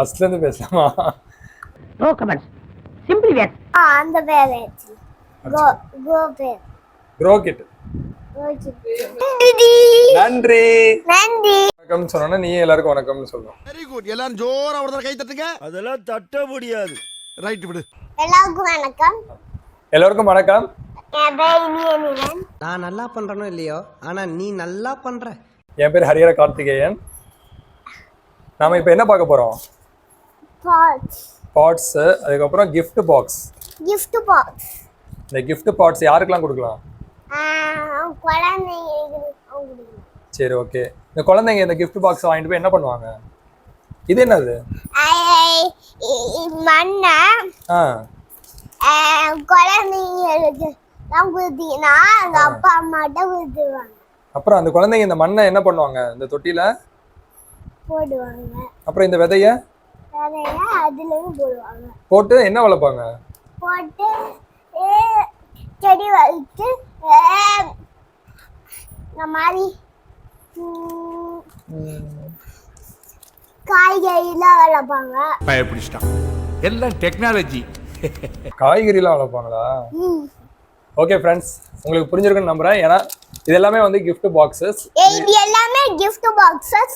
ஃபர்ஸ்ட்ல இருந்து பேசலாமா? No comments. Simply where. அந்த பேர் கோ பேர் க்ரோகிட். நன்றி. வணக்கம் சொன்னா நீ எல்லாருக்கும் வணக்கம்னு சொல்லணும். Very good. எல்லாரும் ஜோரா ஒரு தடவை கை தட்டுங்க. அதெல்லாம் தட்ட முடியாது. ரைட் விடு. எல்லாருக்கும் வணக்கம். எல்லாருக்கும் வணக்கம். நான் நல்லா பண்றனோ இல்லையோ, ஆனா நீ நல்லா பண்ற. என் பேர் ஹரிஹர கார்த்திகேயன். நாம இப்ப என்ன பார்க்க போறோம்? பாட்ஸ், அதுக்கப்புறம் கிஃப்ட் பாக்ஸ். Gift box. இந்த கிஃப்ட் பாட்ஸ் யாருக்கெல்லாம் கொடுக்கலாம்? குழந்தைங்களுக்கு. சரி, ஓகே. இந்த குழந்தைங்க இந்த கிஃப்ட் பாக்ஸ் வாங்கிட்டு போய் என்ன பண்ணுவாங்க? இது என்னது? மண்ணை குழந்தைங்களுக்கு தான் கொடுத்தீங்கன்னா அந்த அப்பா அம்மாட்ட கொடுத்துருவாங்க. அப்புறம் அந்த குழந்தைங்க இந்த மண்ணை என்ன பண்ணுவாங்க? இந்த தொட்டியில போடுவாங்க. அப்புறம் இந்த விதைய அதுலயும் போடுவாங்க. போட்டு என்ன வளர்ப்பாங்க? போட்டு செடி வளர்த்து இந்த மாதிரி காய்கறிலாம் வளர்ப்பாங்க. பயப்பிடிச்சிட்டான். எல்லாம் டெக்னாலஜி. காய்கறிலாம் வளர்ப்பாங்களா? ஓகே ஃப்ரெண்ட்ஸ், உங்களுக்கு புரிஞ்சிருக்குன்னு நம்புறேன். ஏன்னா இது எல்லாமே வந்து கிஃப்ட் பாக்ஸஸ். இது எல்லாமே gift boxes.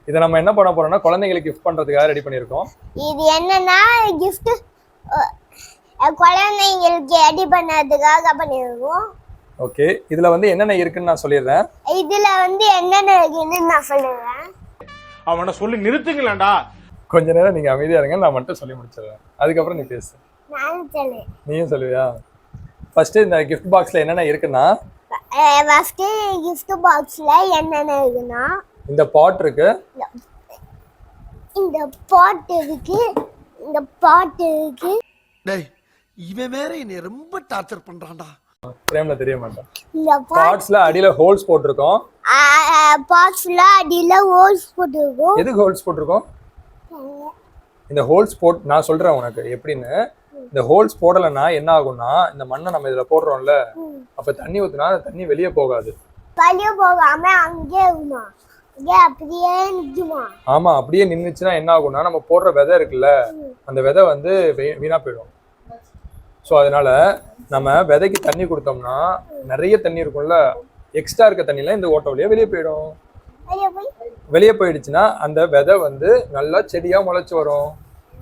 இதை நம்ம என்ன பண்ண போறோம்னா குழந்தைங்களுக்கு கிஃப்ட் பண்றதுக்காக ரெடி பண்ணியிருக்கோம். இது என்னன்னா gift குழந்தைங்களுக்கு ரெடி பண்ணதுக்காக பண்ணிருக்கோம். ஓகே, இதுல வந்து என்னென்ன இருக்குன்னு நான் சொல்லிடுறேன். இதுல வந்து என்னென்ன இருக்குன்னு நான் சொல்லுவேன். அவனை சொல்லி நிறுத்துங்களேன்டா. கொஞ்ச நேரம் நீங்க அமைதியா இருங்க, நான் மட்டும் சொல்லி முடிச்சிடுறேன். அதுக்கப்புறம் நீ பேசு. நானும் சொல்லுவேன். நீயும் சொல்லுவியா? ஃபர்ஸ்ட் இந்த கிஃப்ட் பாக்ஸ்ல என்னென்ன இருக்குன்னா, ஃபர்ஸ்ட் gift boxல என்னென்ன இருக்குன்னா இந்த பாட் இருக்கு, இந்த பாட் இருக்கு, இந்த பாட் இருக்கு. டேய், இவன் வேற என்னை ரொம்ப டார்ச்சர் பண்றான்டா. பிரேம்ல தெரிய மாட்டேன். இந்த பாட்ஸ்ல அடியில ஹோல்ஸ் போட்டிருக்கோம். பாட்ஸ்ல அடியில ஹோல்ஸ் போட்டுருக்கோம். எதுக்கு ஹோல்ஸ் போட்டிருக்கோம்? இந்த ஹோல்ஸ் போட் நான் சொல்றேன் உனக்கு எப்படின்னு. இந்த ஹோல்ஸ் போடலைன்னா என்ன ஆகும்னா, இந்த மண்ணை நம்ம இதுல போடுறோம்ல, அப்ப தண்ணி ஊத்துனா அந்த தண்ணி வெளியே போகாது. வெளியே போகாம அங்கே இருக்குமா, அங்கே அப்படியே நிக்குமா? ஆமா, அப்படியே நின்றுச்சுன்னா என்ன ஆகும்னா, நம்ம போடுற விதை இருக்குல்ல, அந்த விதை வந்து வீணா போயிடும். ஸோ அதனால நம்ம விதைக்கு தண்ணி கொடுத்தோம்னா நிறைய தண்ணி இருக்கும்ல, எக்ஸ்ட்ரா இருக்க தண்ணிலாம் இந்த ஓட்ட வழியா வெளியே போயிடும். வெளியே போயிடுச்சுன்னா அந்த விதை வந்து நல்லா செடியா முளைச்சு வரும்.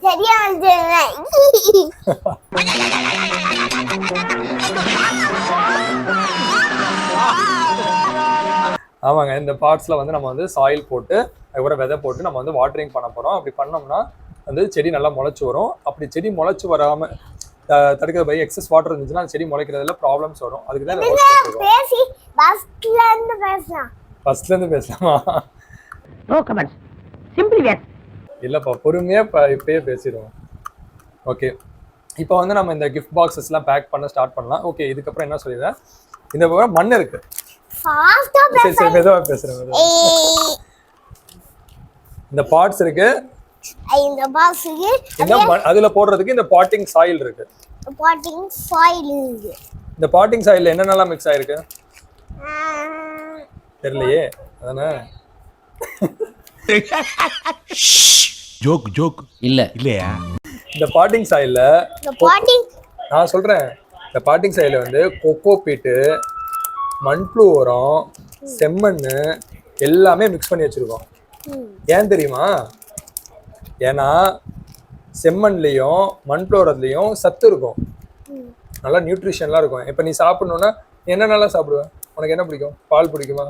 சரியா வந்து ஆமாங்க, இந்த பார்ட்ஸ்ல வந்து நம்ம வந்து சாயில் போட்டு அதுக்கப்புறம் விதை போட்டு நம்ம வந்து வாட்டரிங் பண்ண போறோம். அப்படி பண்ணோம்னா வந்து செடி நல்லா முளைச்சு வரும். அப்படி செடி முளைச்சு வராம தடுக்கிற பை எக்ஸஸ் வாட்டர் இருந்துச்சுன்னா அந்த செடி முளைக்கிறதுல ப்ராப்ளம்ஸ் வரும். அதுக்கு தான் பேசி ஃபர்ஸ்ட்ல இருந்து பேசலாம். ஃபர்ஸ்ட்ல இருந்து பேசலாமா? No comments. Simply where. இல்லப்பா, பொறுமையா இப்பயே பேசிடுவோம். ஓகே, இப்போ வந்து நம்ம இந்த கிஃப்ட் பாக்ஸஸ்லாம் பேக் பண்ண ஸ்டார்ட் பண்ணலாம். ஓகே, இதுக்கப்புறம் என்ன சொல்லிடுறேன், இந்த பக்கம் மண் இருக்கு. ஃபாஸ்டா சரி சரி, மெதுவா பேசுறேன். இந்த பாட்ஸ் இருக்கு, இந்த பாக்ஸுக்கு அதுல போடுறதுக்கு இந்த பாட்டிங் சாயில் இருக்கு. பாட்டிங் சாயில் இருக்கு. இந்த பாட்டிங் சாயில்ல என்னென்னலாம் மிக்ஸ் ஆயிருக்கு தெரியலையே. அதானே ஜோக் ஜோக் இல்ல இல்லையா? இந்த பாட்டிங் சாயில்ல நான் சொல்றேன், இந்த பாட்டிங் சாயில வந்து கொக்கோ பீட்டு, மண்புழு உரம், செம்மண் எல்லாமே மிக்ஸ் பண்ணி வச்சிருக்கோம். ஏன் தெரியுமா? ஏன்னா செம்மண்லையும் மண்புழு உரத்துலையும் சத்து இருக்கும், நல்லா நியூட்ரிஷன்லாம் இருக்கும். இப்போ நீ சாப்பிடணும்னா என்னென்னலாம் சாப்பிடுவேன்? உனக்கு என்ன பிடிக்கும்? பால் பிடிக்குமா?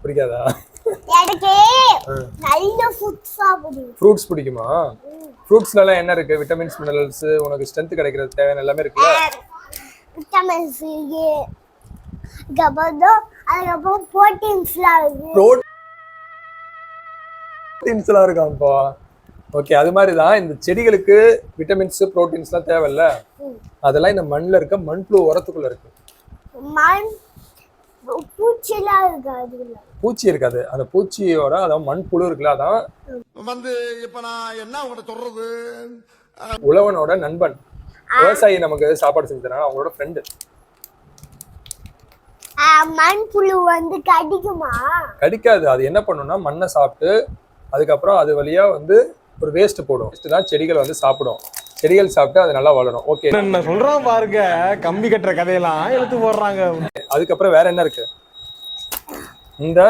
பிடிக்காதா? எனக்கு நல்ல ஃபுட்ஸ் சாப்பிடுவேன். ஃப்ரூட்ஸ் பிடிக்குமா? ஃப்ரூட்ஸ்ல என்ன இருக்கு? விட்டமின்ஸ், மினரல்ஸ், உனக்கு ஸ்ட்ரென்த் கிடைக்கிறது தேவையான எல்லாமே இருக்குல்ல. விட்டமின்ஸ் இருக்கு, அதுக்கப்புறம் புரோட்டீன்ஸ்லாம் இருக்கு. புரோட்டீன்ஸ்லாம் இருக்காப்பா. ஓகே, அது மாதிரி தான் இந்த செடிகளுக்கு விட்டமின்ஸ், புரோட்டீன்ஸ்லாம் தேவையில்ல, அதெல்லாம் இந்த மண்ணில் இருக்க மண்புழு உரத்துக்குள்ள இருக்கு. பூச்சிலாம் இருக்காது. பூச்சி இருக்காது, அந்த பூச்சியோட அதாவது மண்புழு இருக்குல்ல, அதான் வந்து இப்ப நான் என்ன உங்கள்கிட்ட சொல்றது, உழவனோட நண்பன். விவசாயி நமக்கு சாப்பாடு செஞ்சு தராங்க, அவங்களோட ஃப்ரெண்டு. மண்புழு வந்து கடிக்குமா? கடிக்காது. அது என்ன பண்ணும்னா மண்ணை சாப்பிட்டு அதுக்கப்புறம் அது வழியா வந்து ஒரு வேஸ்ட் போடும். வேஸ்ட் தான் செடிகள் வந்து சாப்பிடும். செடிகள் சாப்பிட்டு அது நல்லா வளரும். ஓகே, என்ன சொல்றான் பாருங்க, கம்பி கட்டுற கதையெல்லாம் எடுத்து போடுறாங்க. அதுக்கப்புறம் வேற என்ன இருக்கு? இந்த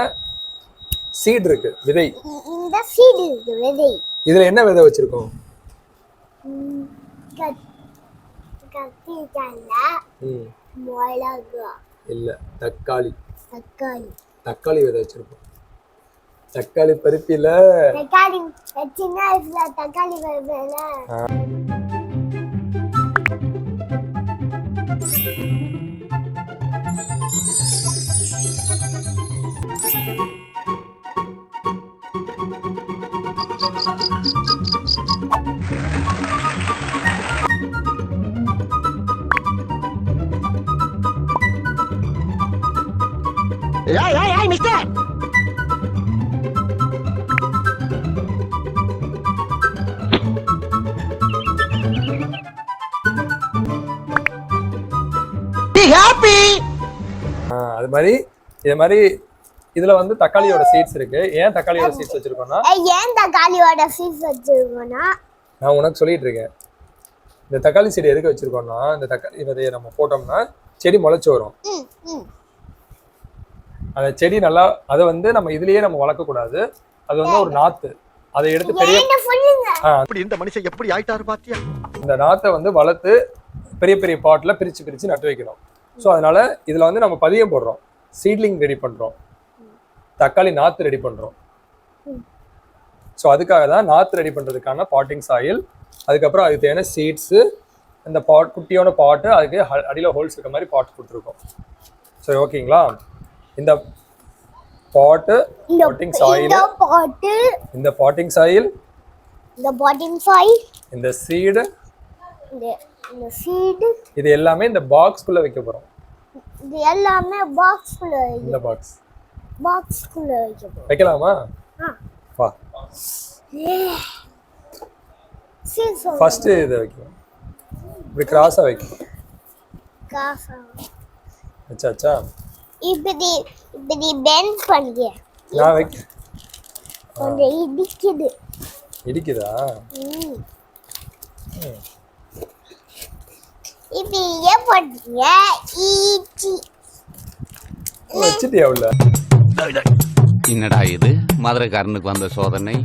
சீட் இருக்கு, விதை. இந்த சீடு இருக்கு விதை. இதுல என்ன விதை வச்சிருக்கோம்? கத்திரிக்காய், மிளகா, இல்ல, தக்காளி. தக்காளி. தக்காளி விதை வச்சிருக்கோம். தக்காளி பருப்பில தக்காளி சின்ன வயசுல தக்காளி பருப்புல. ஏய் மிஸ்டர், be happy. அது மாதிரி இது மாதிரி இதுல வந்து தக்காளியோட சீட்ஸ் இருக்கு. ஏன் தக்காளியோட சீட்ஸ் வச்சிருக்கோம்னா, ஏன் தக்காளியோட சீட்ஸ் வச்சிருக்கோம்னா, நான் உனக்கு சொல்லிட்டு இருக்கேன். இந்த தக்காளி செடி எதுக்கு வச்சிருக்கோம்னா, இந்த தக்காளி விதையை நம்ம போட்டோம்னா செடி முளைச்சு வரும். அந்த செடி நல்லா, அதை வந்து நம்ம இதுலயே நம்ம வளர்க்க கூடாது. அது வந்து ஒரு நாத்து. அதை எடுத்து பெரிய இந்த மனுஷன் எப்படி ஆயிட்டாரு பாத்தியா? இந்த நாத்தை வந்து வளர்த்து பெரிய பெரிய பாட்ல பிரிச்சு பிரிச்சு நட்டு வைக்கணும். ஸோ அதனால இதுல வந்து நம்ம பதியம் போடுறோம், சீட்லிங் ரெடி பண்றோம், தக்காளி நாத்து ரெடி பண்றோம். ஸோ அதுக்காக தான் நாத்து ரெடி பண்றதுக்கான பாட்டிங் சாயில். அதுக்கப்புறம் அதுக்கு தேவையான சீட்ஸு, இந்த பாட் குட்டியான பாட்டு, அதுக்கு அடியில் ஹோல்ஸ் இருக்க மாதிரி பாட் கொடுத்துருக்கோம். சரி, ஓகேங்களா? இந்த பாட்டு, பாட்டிங் சாயில், இந்த பாட்டிங் சாயில், இந்த சீடு, இந்த சீடு, இது எல்லாமே இந்த பாக்ஸ்குள்ள வைக்க போறோம். இது எல்லாமே பாக்ஸ்குள்ள இந்த பாக்ஸ்குள்ள வைக்க போறோம். வைக்கலாமா? வா, ஃபர்ஸ்ட் இதை வைக்கணும். இப்படி கிராஸா வைக்கணும். வச்சாச்சா? இப்படி பெண்ட் பண்ணிக்க. நான் வைக்க கொஞ்சம் இடிக்குது. இடிக்குதா? இப்படி ஏன் பண்றீங்க? ஈச்சி வச்சுட்டியா உள்ள? என்னடா இது மதுரைக்காரனுக்கு வந்த சோதனை?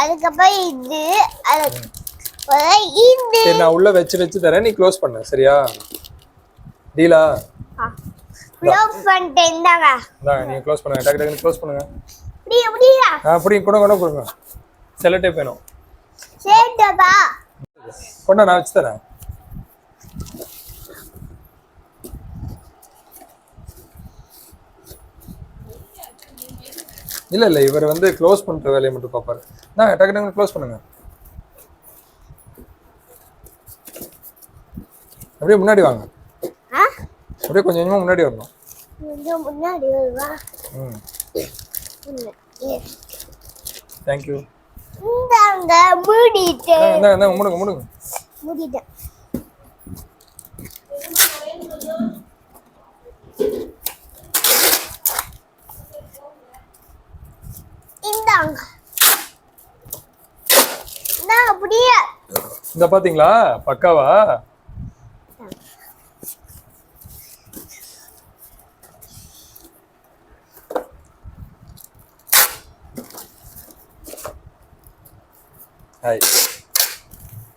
அதுக்கப்புறம் இது, சரி, நான் உள்ள வச்சு வச்சு தரேன், நீ க்ளோஸ் பண்ண. சரியா? டீலா? க்ளோஸ் பண்ணிட்டேன். இந்தாங்க, நீங்க க்ளோஸ் பண்ணுங்க. டக்கு டக்குன்னு க்ளோஸ் பண்ணுங்க. அப்படியா? அப்படி கொடுங்க. செல்லோ டேப் வேணும். சேட்டதா கொண்டா, நான் வச்சு தரேன். இல்ல இவர் வந்து க்ளோஸ் பண்ற வேலையை மட்டும் பாப்பாரு. நான் டக்கு டக்குன்னு க்ளோஸ் பண்ணுங்க. அப்படியே முன்னாடி வாங்க. அப்படியே கொஞ்சம் கொஞ்சமா முன்னாடி வரணும். முன்னாடி வா. Thank you. இந்தாங்க, மூடிட்டேன். இந்தாங்க, மூடுங்க. மூடிட்டேன். இந்தாங்க, அப்படியே. இந்த பாத்தீங்களா பக்காவா?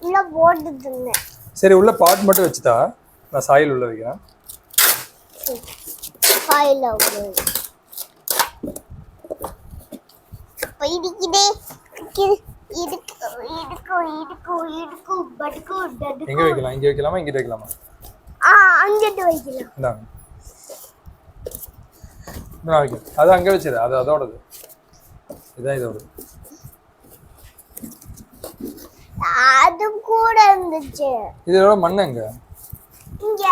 இல்ல போட்டுதுங்க. சரி, உள்ள பாட் மட்டும் வச்சுதா, நான் சாயில் உள்ள வைக்கிறேன். சாயில் உள்ள இடிக்குதே. எங்க வைக்கலாம்? இங்க வைக்கலாமா, இங்கிட்ட வைக்கலாமா? அங்கிட்டு வைக்கலாம். இந்தாங்க, நான் வைக்கிறேன். அது அங்க வச்சிரு, அது அதோடது. இதான் இதோடது. அது கூட இருந்துச்சு. இதோட மண்ணு எங்க? இங்க.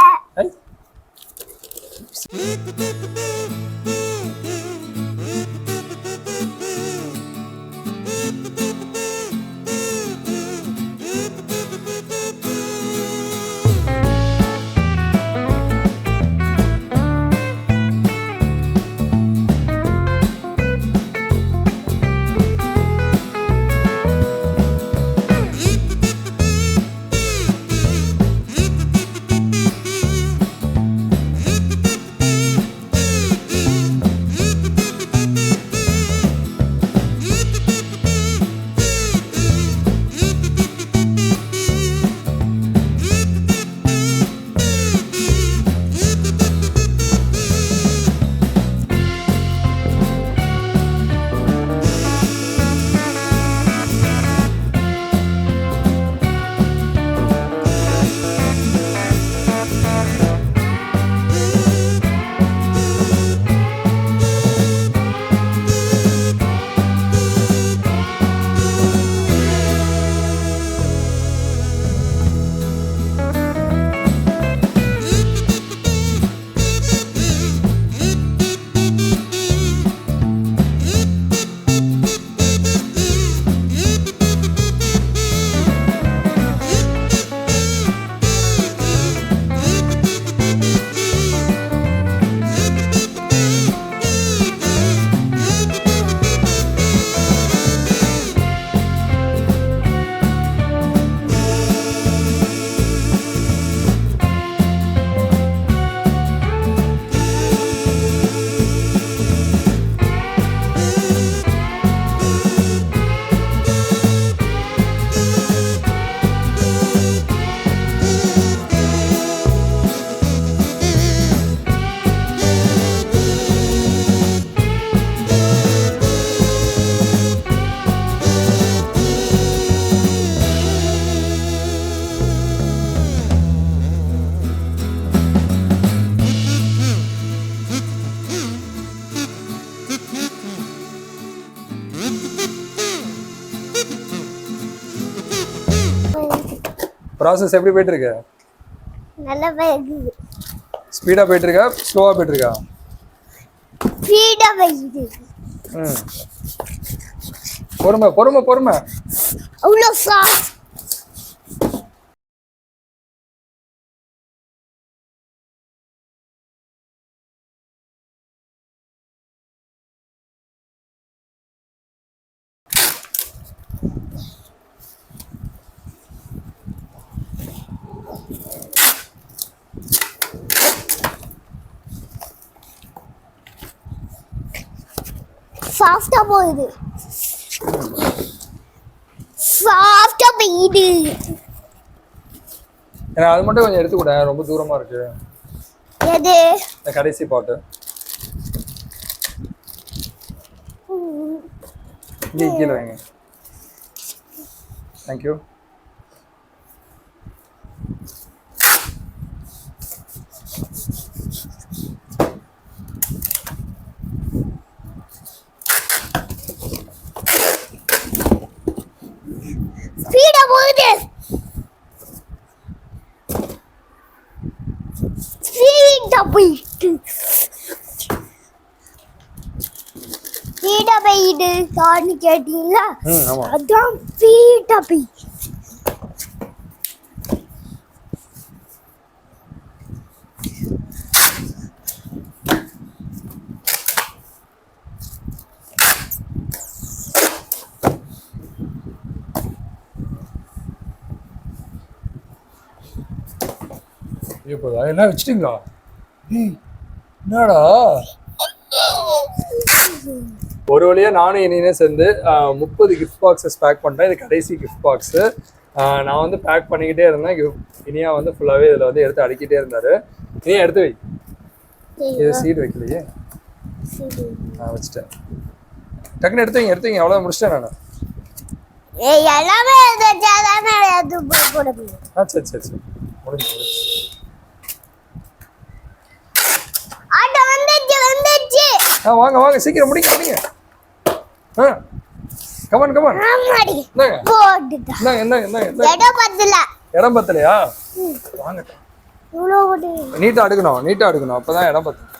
ப்ராசஸ் எப்படி போயிட்டு இருக்கு? நல்லா போகுது. ஸ்பீடா போயிட்டு இருக்கா ஸ்லோவா போயிட்டு இருக்கா? ஸ்பீடா போகுது. பொறுமை பொறுமை பொறுமை. அவ்வளோ சாஃப்ட். சாஃப்டா போகுது. சாஃப்டா போகுது. ஏன்னா அது மட்டும் கொஞ்சம் எடுத்து கூட ரொம்ப தூரமா இருக்கு. எது? இந்த கடைசி பாட்டு. இங்கே கீழே வைங்க. தேங்க்யூ. ஸ்பீடா போகுது. ஸ்பீடா போயிட்டு. ஸ்பீடா போயிடு காரணி கேட்டீங்களா? ஆமா. அதான் ஸ்பீடா போயிடு. இப்போதா என்ன வச்சிட்டீங்களா? என்னடா ஒரு வழியா நானும் இனியே சேர்ந்து 30 கிஃப்ட் பாக்ஸஸ் பேக் பண்ணிட்டேன். இது கடைசி கிஃப்ட் பாக்ஸு. நான் வந்து பேக் பண்ணிக்கிட்டே இருந்தேன். இனியா வந்து ஃபுல்லாகவே இதில் வந்து எடுத்து அடிக்கிட்டே இருந்தார். இனியா எடுத்து வை. இது சீட் வைக்கலையே. நான் வச்சுட்டேன். டக்குன்னு எடுத்து வைங்க அவ்வளோ முடிச்சிட்டேன் நான். எல்லாமே போட முடியும். சரி சரி சரி முடிஞ்சு. ஆட்டோ வந்துச்சு. வாங்க வாங்க சீக்கிரம் முடிங்க. கமான் ஆமாடி. இந்தாங்க போடுடா. இந்தாங்க. இடம் பத்தலையா? வாங்க. இவ்வளோ போடு. நீட்டா அடுக்கணும் அப்பதான் இடம் பத்தும்.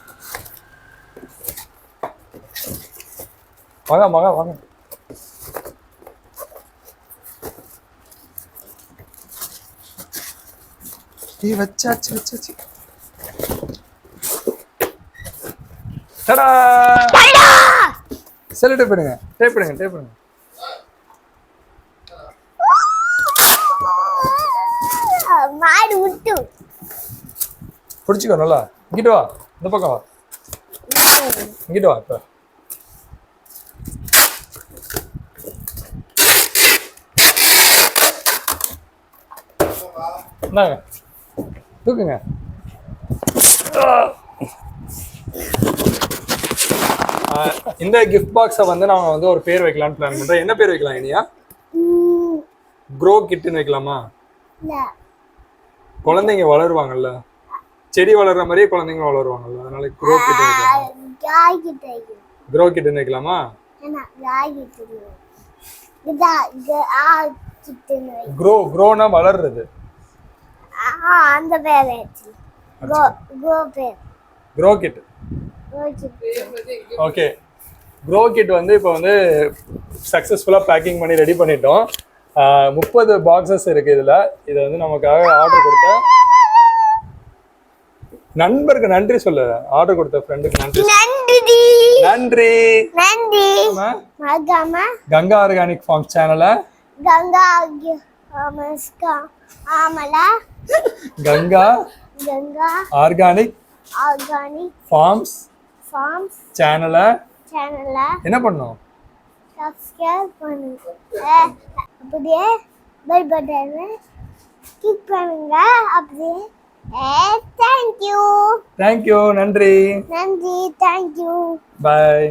வாங்க. வச்சாச்சு. டடா! செல்லு டேப் பண்ணுங்க. மாடு விட்டு பிடிச்சிக்கோ நல்லா. இங்கிட்டு வா, இந்த பக்கம் வா. இங்கிட்டு வா இப்ப. இந்தாங்க, தூக்குங்க. இந்த கிஃப்ட் பாக்ஸை வந்து நாங்கள் வந்து ஒரு பேர் வைக்கலாம்னு பிளான் பண்ணுறோம். என்ன பேர் வைக்கலாம் இனியா? க்ரோ கிட்டுன்னு வைக்கலாமா? குழந்தைங்க வளருவாங்கல்ல, செடி வளர்ற மாதிரியே குழந்தைங்க வளருவாங்கல்ல, அதனால க்ரோ கிட்டு வைக்கலாமா? க்ரோனா வளர்றது. அந்த பேர் grow kit. Okay, grow kit வந்து இப்போ வந்து சக்ஸஸ்ஃபுல்லாக பேக்கிங் பண்ணி ரெடி பண்ணிட்டோம். 30 பாக்ஸஸ் இருக்கு இதில். இதை வந்து நமக்காக ஆர்டர் கொடுத்த நண்பருக்கு நன்றி சொல்லு. ஆர்டர் கொடுத்த ஃப்ரெண்டுக்கு நன்றி. கங்கா ஆர்கானிக் ஃபார்ம் சேனலை கங்கா ஆர்கானிக் ஃபார்ம்ஸ் சேனலை என்ன பண்ணோம்? சப்ஸ்கிரைப் பண்ணுங்க. அப்படியே பெல் பட்டனை கிளிக் பண்ணுங்க. அப்படியே தேங்க்யூ. நன்றி. தேங்க்யூ. பாய்.